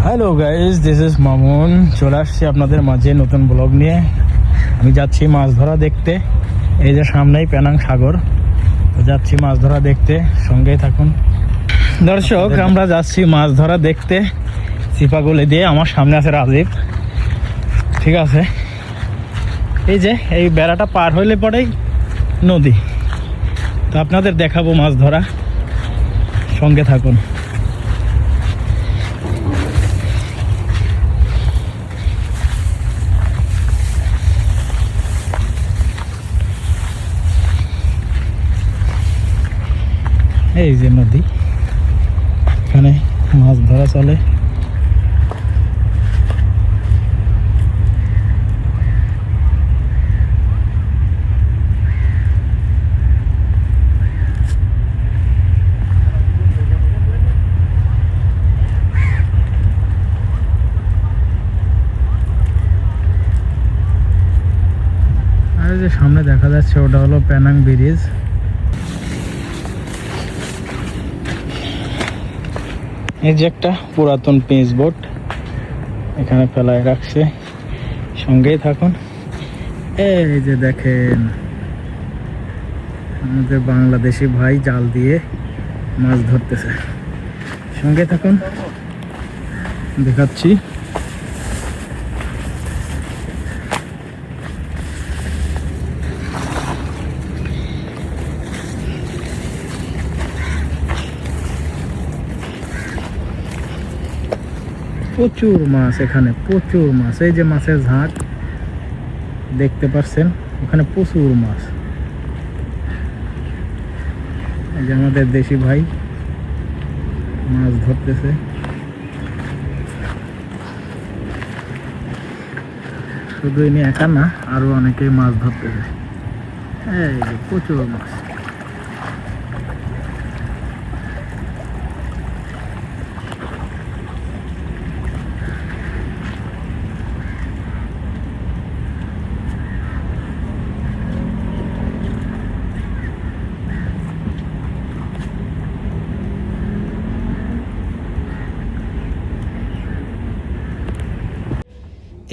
Hello guys, this is Mamun. চলে আসছি আপনাদের মাঝে নতুন ব্লগ নিয়ে। আমি যাচ্ছি মাছ ধরা দেখতে। এই যে সামনেই পেনাং সাগর, যাচ্ছি মাছ ধরা দেখতে, সঙ্গেই থাকুন দর্শক। আমরা যাচ্ছি মাছ ধরা দেখতে চিপাগুলি দিয়ে। আমার সামনে আছে রাজীব, ঠিক আছে। এই যে এই বেড়াটা পার হইলে পরেই নদী, তো আপনাদের দেখাবো মাছ ধরা, সঙ্গে থাকুন। এই যে নদী, এখানে মাছ ধরা চলে। আর যে সামনে দেখা যাচ্ছে ওটা হলো পেনাং ব্রিজ। এই যে একটা পুরাতন পিচ বোট এখানে ফেলায় রাখছে, সঙ্গেই থাকুন। এই যে দেখেন আমাদের বাংলাদেশি ভাই জাল দিয়ে মাছ ধরতেছে, সঙ্গে থাকুন, দেখাচ্ছি। প্রচুর মাছ এখানে, প্রচুর মাছ। এই যে মাছের ঝাঁক দেখতে পাচ্ছেন, ওখানে প্রচুর মাছ। এই যে আমাদের দেশি ভাই মাছ ধরতেছে। শুধু ইনি একা না, আরো অনেকেই মাছ ধরতেছে। এই যে প্রচুর মাছ।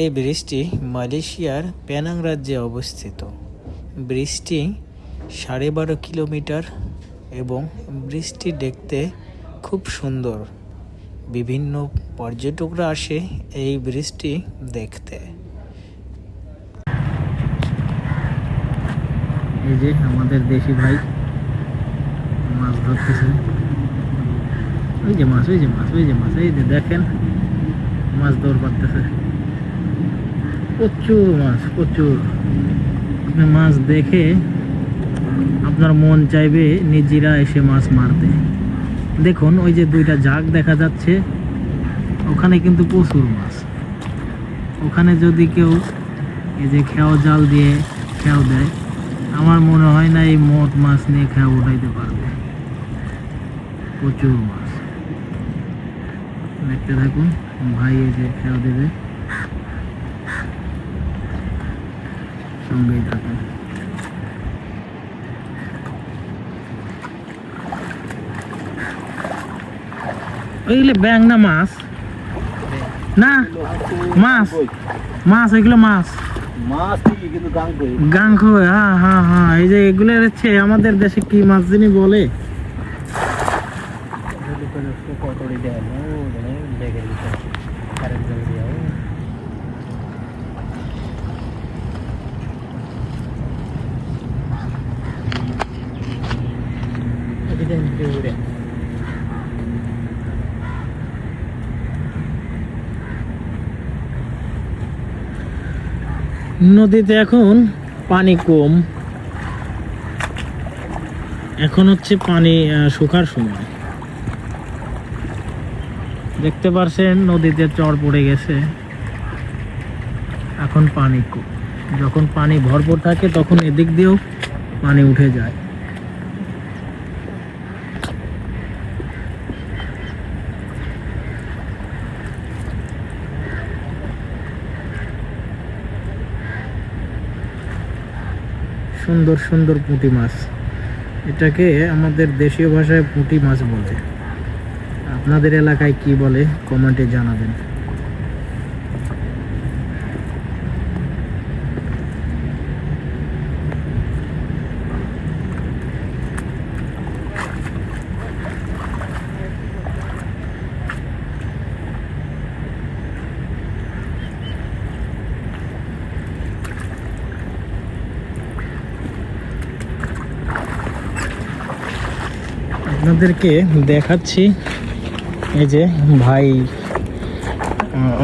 এই ব্রিজটি মালয়েশিয়ার পেনাং রাজ্যে অবস্থিত। ব্রিজটি 12.5 কিলোমিটার এবং ব্রিজটি দেখতে খুব সুন্দর। বিভিন্ন পর্যটকরা আসে এই ব্রিজটি দেখতে। এই যে আমাদের দেশি ভাই মাছ ধরতেছে। ওই যে মাছ, ওই যে মাছ, ওই যে মাছ। এই যে দেখেন মাছ দৌড় পারতেছে, প্রচুর মাছ, প্রচুর। আপনি মাছ দেখে আপনার মন চাইবে নিজেরা এসে মাছ মারতে। দেখুন ওই যে দুইটা জাগ দেখা যাচ্ছে, ওখানে কিন্তু প্রচুর মাছ। ওখানে যদি কেউ এই যে খেও জাল দিয়ে খেও দেয়, আমার মনে হয় না এই মোট মাছ নিয়ে খেয়া উঠাইতে পারবে। প্রচুর মাছ দেখতে থাকুন। ভাই এই যে খেয়া দেবে, সঙ্গেই থাকুন। ওইগুলো ব্যাং না মাছ? না মাছ, মাছ ওইগুলো মাছ, গাং খোয়। হ্যাঁ হ্যাঁ হ্যাঁ, এই যে এগুলো হচ্ছে আমাদের দেশে কি মাছ যিনি বলে, নদীতে এখন পানি কম, এখন হচ্ছে পানি শুকার সময়। দেখতে পারছেন নদীতে চর পড়ে গেছে, এখন পানি কম। যখন পানি ভরপুর থাকে তখন এদিক দিয়েও পানি উঠে যায়। সুন্দর সুন্দর পুঁটি মাছ, এটাকে আমাদের দেশীয় ভাষায় পুঁটি মাছ বলে। আপনাদের এলাকায় কি বলে কমেন্টে জানাবেন। আপনাদেরকে দেখাচ্ছি, এই যে ভাই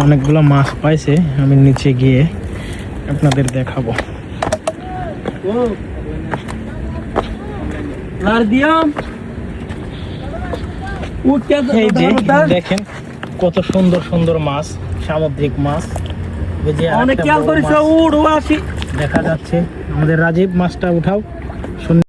অনেকগুলো মাছ পাইছে, আমি নিচে গিয়ে আপনাদের দেখাবো। এই যে দেখেন কত সুন্দর সুন্দর মাছ, সামুদ্রিক মাছ। এই যে আরেকটা বড় মাছ দেখা যাচ্ছে। আমাদের রাজীব, মাছটা উঠাও।